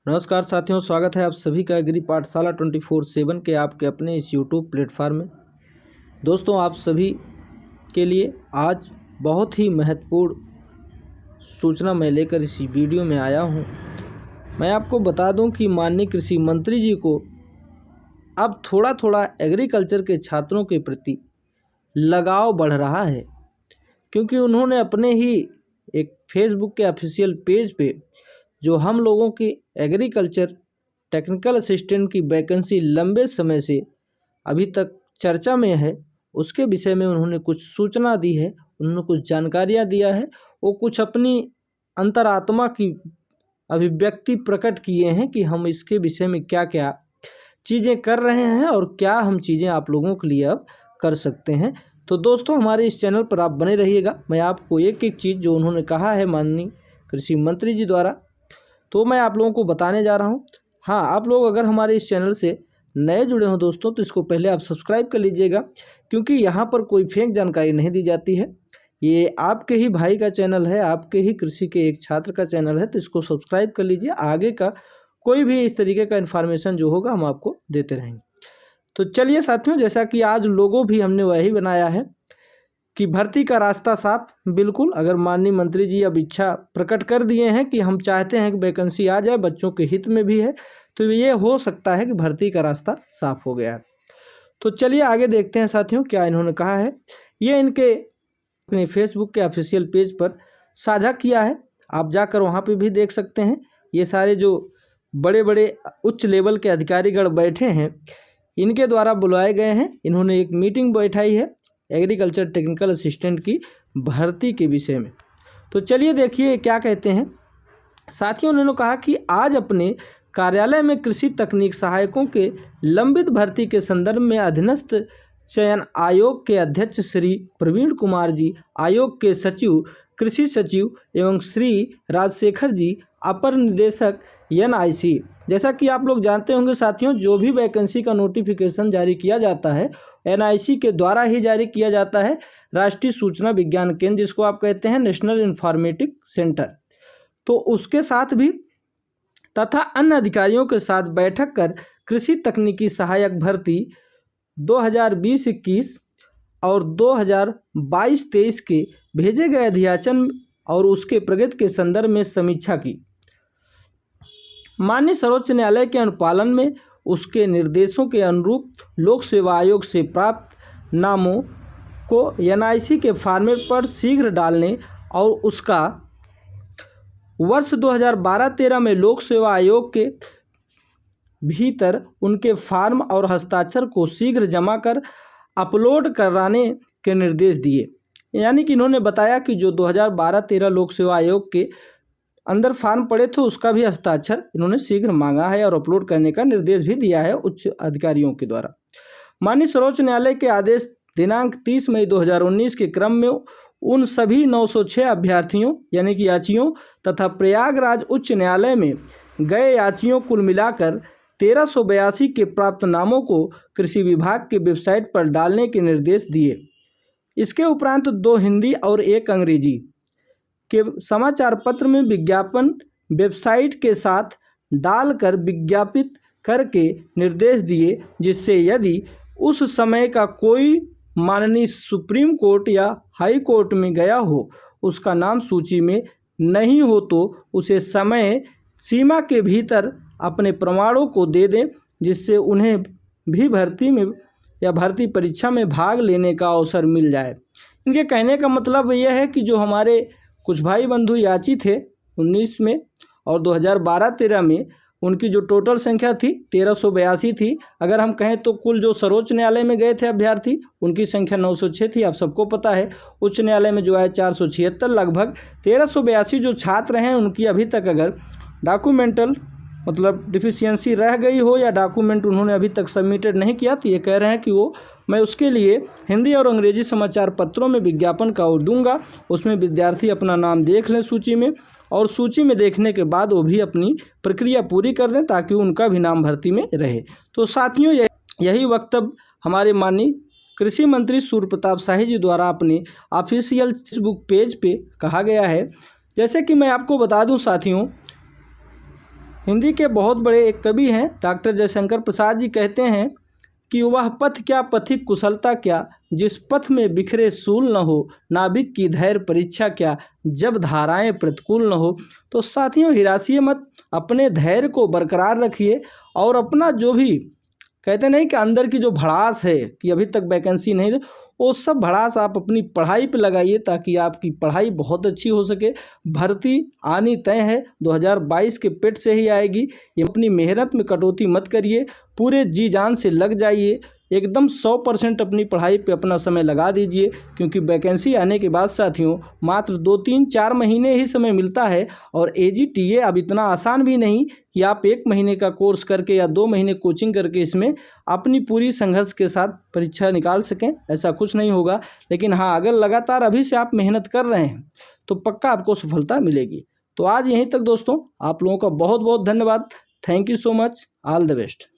नमस्कार साथियों, स्वागत है आप सभी का एग्री पाठशाला 24/7 के आपके अपने इस यूट्यूब प्लेटफॉर्म में। दोस्तों, आप सभी के लिए आज बहुत ही महत्वपूर्ण सूचना मैं लेकर इस वीडियो में आया हूं। मैं आपको बता दूं कि माननीय कृषि मंत्री जी को अब थोड़ा थोड़ा एग्रीकल्चर के छात्रों के प्रति लगाव बढ़ रहा है, क्योंकि उन्होंने अपने ही एक फेसबुक के ऑफिशियल पेज पे जो हम लोगों की एग्रीकल्चर टेक्निकल असिस्टेंट की वैकेंसी लंबे समय से अभी तक चर्चा में है, उसके विषय में उन्होंने कुछ सूचना दी है, उन्होंने कुछ जानकारियां दिया है। वो कुछ अपनी अंतरात्मा की अभिव्यक्ति प्रकट किए हैं कि हम इसके विषय में क्या क्या चीज़ें कर रहे हैं और क्या हम चीज़ें आप लोगों के लिए अब कर सकते हैं। तो दोस्तों, हमारे इस चैनल पर आप बने रहिएगा। मैं आपको एक एक चीज़ जो उन्होंने कहा है माननीय कृषि मंत्री जी द्वारा, तो मैं आप लोगों को बताने जा रहा हूं। हाँ, आप लोग अगर हमारे इस चैनल से नए जुड़े हों दोस्तों, तो इसको पहले आप सब्सक्राइब कर लीजिएगा, क्योंकि यहाँ पर कोई फेक जानकारी नहीं दी जाती है। ये आपके ही भाई का चैनल है, आपके ही कृषि के एक छात्र का चैनल है, तो इसको सब्सक्राइब कर लीजिए। आगे का कोई भी इस तरीके का इन्फॉर्मेशन जो होगा हम आपको देते रहेंगे। तो चलिए साथियों, जैसा कि आज लोगो भी हमने वही बनाया है कि भर्ती का रास्ता साफ। बिल्कुल, अगर माननीय मंत्री जी अब इच्छा प्रकट कर दिए हैं कि हम चाहते हैं कि वैकेंसी आ जाए, बच्चों के हित में भी है, तो ये हो सकता है कि भर्ती का रास्ता साफ हो गया है। तो चलिए आगे देखते हैं साथियों क्या इन्होंने कहा है। ये इनके अपने फेसबुक के ऑफिशियल पेज पर साझा किया है, आप जाकर वहाँ पे भी देख सकते हैं। ये सारे जो बड़े बड़े उच्च लेवल के अधिकारीगण बैठे हैं, इनके द्वारा बुलाए गए हैं। इन्होंने एक मीटिंग बैठाई है एग्रीकल्चर टेक्निकल असिस्टेंट की भर्ती के विषय में। तो चलिए देखिए क्या कहते हैं साथियों। उन्होंने कहा कि आज अपने कार्यालय में कृषि तकनीक सहायकों के लंबित भर्ती के संदर्भ में अधीनस्थ चयन आयोग के अध्यक्ष श्री प्रवीण कुमार जी, आयोग के सचिव कृषि सचिव एवं श्री राजशेखर जी, अपर निदेशक NIC। जैसा कि आप लोग जानते होंगे साथियों, जो भी वैकेंसी का नोटिफिकेशन जारी किया जाता है NIC के द्वारा ही जारी किया जाता है। राष्ट्रीय सूचना विज्ञान केंद्र, जिसको आप कहते हैं नेशनल इन्फॉर्मेटिक सेंटर, तो उसके साथ भी तथा अन्य अधिकारियों के साथ बैठक कर कृषि तकनीकी सहायक भर्ती 2020-21 और 2022-23 के भेजे गए अध्याचन और उसके प्रगति के संदर्भ में समीक्षा की। माननीय सर्वोच्च न्यायालय के अनुपालन में उसके निर्देशों के अनुरूप लोक सेवा आयोग से प्राप्त नामों को NIC के फॉर्मेट पर शीघ्र डालने और उसका वर्ष 2012-13 में लोक सेवा आयोग के भीतर उनके फॉर्म और हस्ताक्षर को शीघ्र जमा कर अपलोड कराने के निर्देश दिए। यानी कि इन्होंने बताया कि जो 2012-13 लोक सेवा आयोग के अंदर फॉर्म पड़े थे, उसका भी हस्ताक्षर इन्होंने शीघ्र मांगा है और अपलोड करने का निर्देश भी दिया है उच्च अधिकारियों के द्वारा। माननीय सर्वोच्च न्यायालय के आदेश दिनांक 30 मई 2019 के क्रम में उन सभी 906 अभ्यर्थियों यानी कि याचियों तथा प्रयागराज उच्च न्यायालय में गए याचियों कुल मिलाकर 1382 के प्राप्त नामों को कृषि विभाग के वेबसाइट पर डालने के निर्देश दिए। इसके उपरांत 2 हिंदी और 1 अंग्रेजी के समाचार पत्र में विज्ञापन वेबसाइट के साथ डालकर विज्ञापित करके निर्देश दिए, जिससे यदि उस समय का कोई माननीय सुप्रीम कोर्ट या हाई कोर्ट में गया हो, उसका नाम सूची में नहीं हो, तो उसे समय सीमा के भीतर अपने प्रमाणों को दे दें, जिससे उन्हें भी भर्ती में या भर्ती परीक्षा में भाग लेने का अवसर मिल जाए। इनके कहने का मतलब यह है कि जो हमारे कुछ भाई बंधु याची थे 19 में और 2012-13 में उनकी जो टोटल संख्या थी 1382 थी। अगर हम कहें तो कुल जो सर्वोच्च न्यायालय में गए थे अभ्यर्थी, उनकी संख्या 906 थी। आप सबको पता है उच्च न्यायालय में जो है 476। लगभग 1382 जो छात्र हैं, उनकी अभी तक अगर डॉक्यूमेंटल मतलब डिफिशियंसी रह गई हो या डॉक्यूमेंट उन्होंने अभी तक सबमिटेड नहीं किया, तो ये कह रहे हैं कि मैं उसके लिए हिंदी और अंग्रेजी समाचार पत्रों में विज्ञापन का दूंगा। उसमें विद्यार्थी अपना नाम देख लें सूची में, और सूची में देखने के बाद वो भी अपनी प्रक्रिया पूरी कर दें, ताकि उनका भी नाम भर्ती में रहे। तो साथियों, यही वक्तव्य हमारे माननीय कृषि मंत्री सूर्य प्रताप शाही जी द्वारा अपने ऑफिशियल फेसबुक पेज पे कहा गया है। जैसे कि मैं आपको बता दूं साथियों हिंदी के बहुत बड़े एक कवि हैं डॉक्टर जयशंकर प्रसाद जी, कहते हैं कि वह पथ क्या पथिक कुशलता क्या, जिस पथ में बिखरे सूल न हो, नाविक की धैर्य परीक्षा क्या, जब धाराएं प्रतिकूल न हो। तो साथियों, हिरासिए मत, अपने धैर्य को बरकरार रखिए और अपना जो भी कहते नहीं कि अंदर की जो भड़ास है कि अभी तक वैकेंसी नहीं, वो सब भड़ास आप अपनी पढ़ाई पे लगाइए ताकि आपकी पढ़ाई बहुत अच्छी हो सके। भर्ती आनी तय है, 2022 के पेट से ही आएगी। ये अपनी मेहनत में कटौती मत करिए, पूरे जी जान से लग जाइए, एकदम 100% अपनी पढ़ाई पे अपना समय लगा दीजिए, क्योंकि वैकेंसी आने के बाद साथियों मात्र 2-3-4 महीने ही समय मिलता है। और AGTA अब इतना आसान भी नहीं कि आप 1 महीने का कोर्स करके या 2 महीने कोचिंग करके इसमें अपनी पूरी संघर्ष के साथ परीक्षा निकाल सकें, ऐसा कुछ नहीं होगा। लेकिन हाँ, अगर लगातार अभी से आप मेहनत कर रहे हैं तो पक्का आपको सफलता मिलेगी। तो आज यहीं तक दोस्तों, आप लोगों का बहुत बहुत धन्यवाद। Thank you so much, all the best.